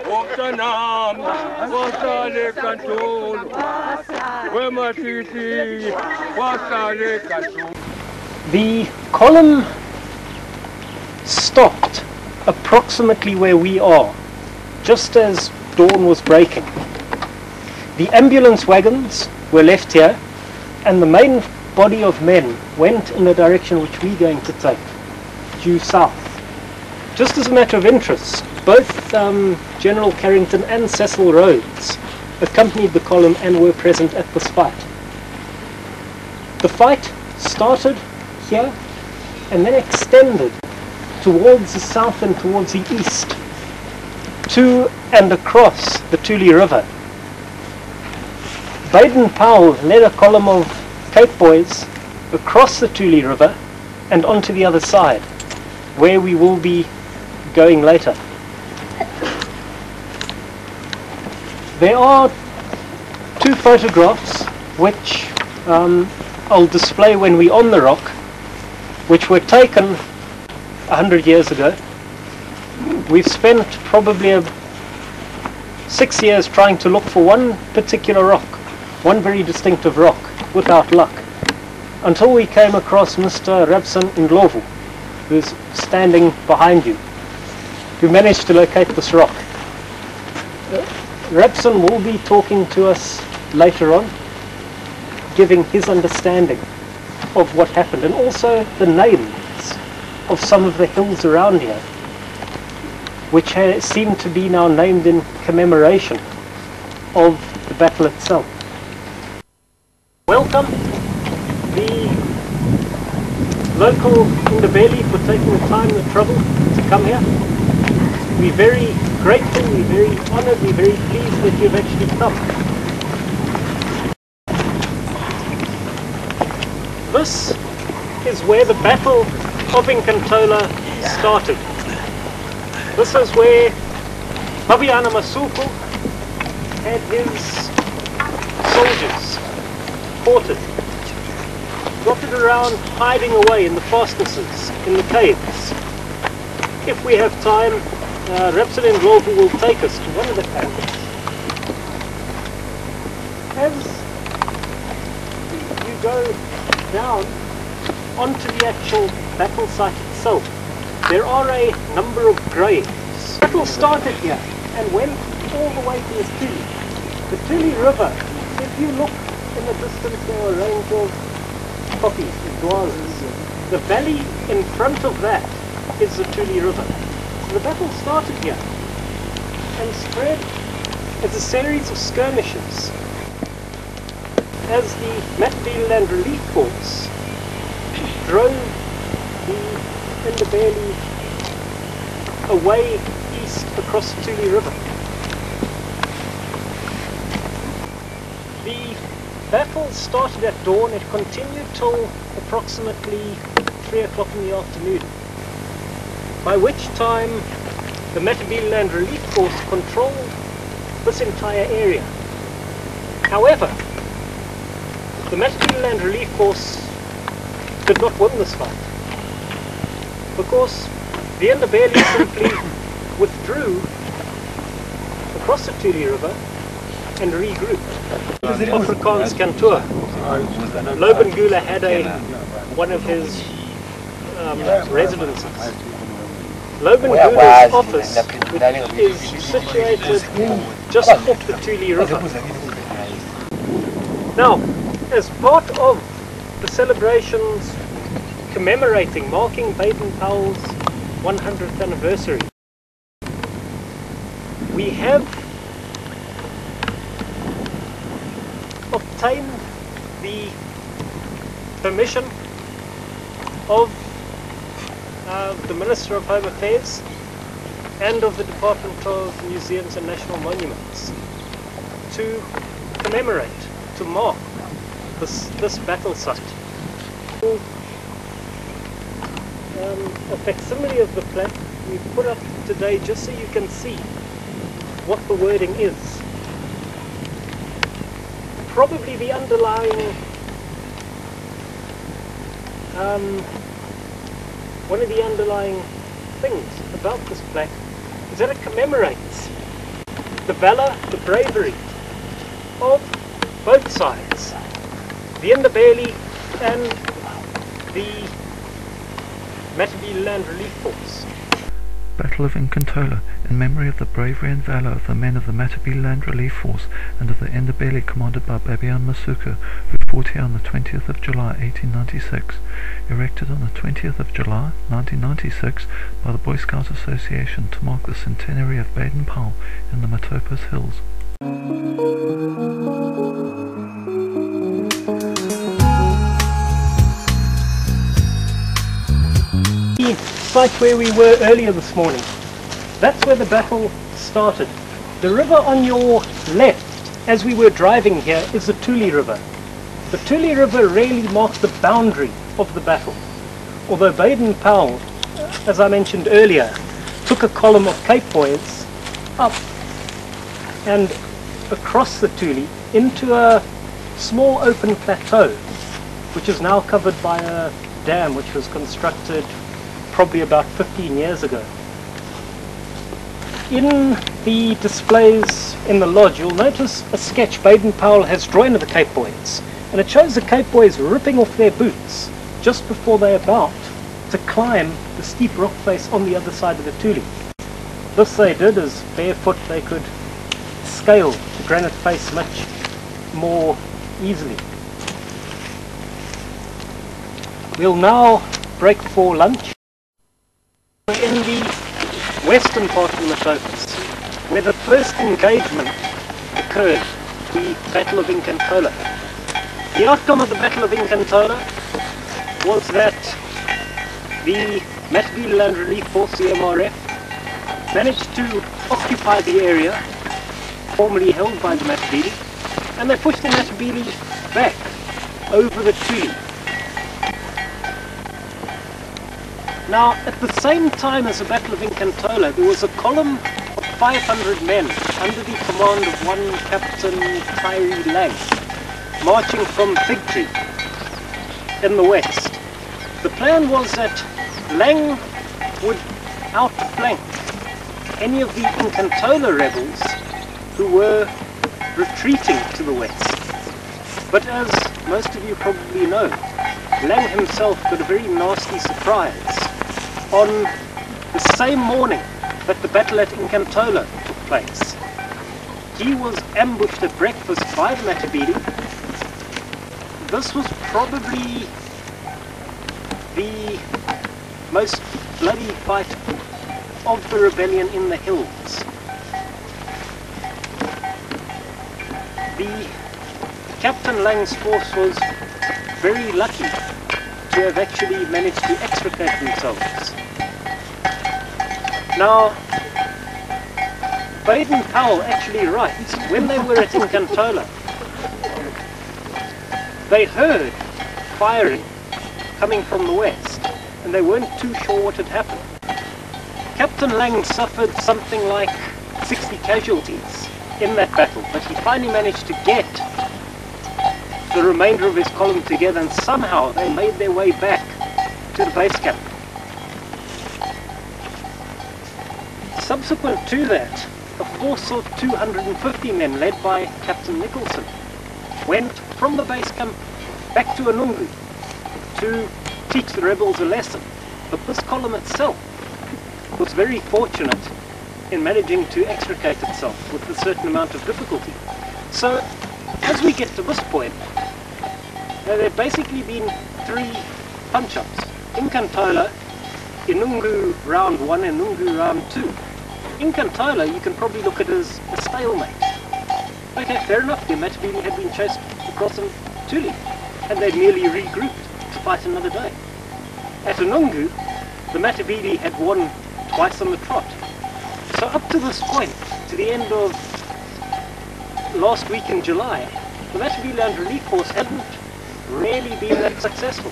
The column stopped approximately where we are, just as dawn was breaking. The ambulance wagons were left here, and the main body of men went in the direction which we're going to take, due south. Just as a matter of interest, both General Carrington and Cecil Rhodes accompanied the column and were present at this fight. The fight started here and then extended towards the south and towards the east, to and across the Tule River. Baden Powell led a column of Cape boys across the Tule River and onto the other side, where we will be going later. There are two photographs which I'll display when we're on the rock, which were taken 100 years ago. We've spent probably 6 years trying to look for one particular rock, one very distinctive rock, without luck, until we came across Mr. Rabson Ndlovu, who's standing behind you, who managed to locate this rock. Rabson will be talking to us later on, giving his understanding of what happened, and also the names of some of the hills around here, which seem to be now named in commemoration of the battle itself. Welcome the local Ndebele for taking the time and the trouble to come here. We're very grateful, we're very honoured, we're very pleased that you've actually come. This is where the Battle of Nkantola started. This is where Babiana Masuku had his soldiers quartered, dotted around, hiding away in the fastnesses, in the caves. If we have time, Rabson Ndlovu will take us to one of the caves. As you go down onto the actual battle site itself, there are a number of graves. The battle started here and went all the way to the Tule. The Tule River, if you look in the distance, there are a range of poppies, dwazes. The valley in front of that is the Tule River. So the battle started here and spread as a series of skirmishes as the Matopos Land Relief Force drove the Ndebele away east across the Tule River. The battle started at dawn. It continued till approximately 3 o'clock in the afternoon, by which time the Matopos Land Relief Force controlled this entire area. However, the Matopos Land Relief Force did not win this fight, because the Ndebele simply withdrew across the Tule River and regrouped. Afrikaans kantoor. Lobengula had one of his residences. Lobengula's office is situated just off the Tule River. Now, as part of the celebrations commemorating, marking Baden Powell's 100th anniversary, we have obtained the permission of the Minister of Home Affairs and of the Department of Museums and National Monuments to commemorate, to mark this battle site. A facsimile of the plaque we've put up today just so you can see what the wording is. Probably the underlying, one of the underlying things about this plaque is that it commemorates the valour, the bravery of both sides, the Ndebele and the Matopos Land Relief Force. Battle of Nkantola, in memory of the bravery and valour of the men of the Matopos Land Relief Force and of the Ndebele commanded by Baden Powell, who fought here on the 20th of July 1896, erected on the 20th of July 1996 by the Boy Scout Association to mark the centenary of Baden Powell in the Matopos Hills. The site where we were earlier this morning, that's where the battle started. The river on your left, as we were driving here, is the Tuli River. The Tuli River really marked the boundary of the battle. Although Baden Powell, as I mentioned earlier, took a column of Cape Boys up and across the Tuli into a small open plateau, which is now covered by a dam which was constructed probably about 15 years ago. In the displays in the lodge, you'll notice a sketch Baden Powell has drawn of the Cape Boys, and it shows the Cape Boys ripping off their boots just before they're about to climb the steep rock face on the other side of the Tuli. This they did as barefoot they could scale the granite face much more easily. We'll now break for lunch. We're in the western part of the Matopos, where the first engagement occurred, the Battle of Nkantola. The outcome of the Battle of Nkantola was that the Matopos Land Relief Force, the MRF, managed to occupy the area formerly held by the Matopos, and they pushed the Matopos back over the Tuli. Now, at the same time as the Battle of Nkantola, there was a column of 500 men under the command of one Captain Tyree Lang, marching from Fig Tree in the west. The plan was that Lang would outflank any of the Nkantola rebels who were retreating to the west. But as most of you probably know, Lang himself got a very nasty surprise on the same morning that the battle at Nkantola took place. He was ambushed at breakfast by the Matopos. This was probably the most bloody fight of the rebellion in the hills. The Captain Lang's force was very lucky to have actually managed to extricate themselves. Now, Baden Powell actually writes, when they were at Nkantola, they heard firing coming from the west, and they weren't too sure what had happened. Captain Lang suffered something like 60 casualties in that battle, but he finally managed to get the remainder of his column together, and somehow they made their way back to the base camp. Subsequent to that, a force of 250 men led by Captain Nicholson went from the base camp back to Anungu to teach the rebels a lesson. But this column itself was very fortunate in managing to extricate itself with a certain amount of difficulty. So as we get to this point, there have basically been three punch-ups. Nkantola, Inungu round 1, Inungu round 2. Nkantola you can probably look at as a stalemate. Okay, fair enough, the Matopos had been chased across the Tuli, and they'd merely regrouped to fight another day. At Inungu, the Matopos had won twice on the trot. So up to this point, to the end of last week in July, the Matopos Land Relief Force hadn't really been that successful.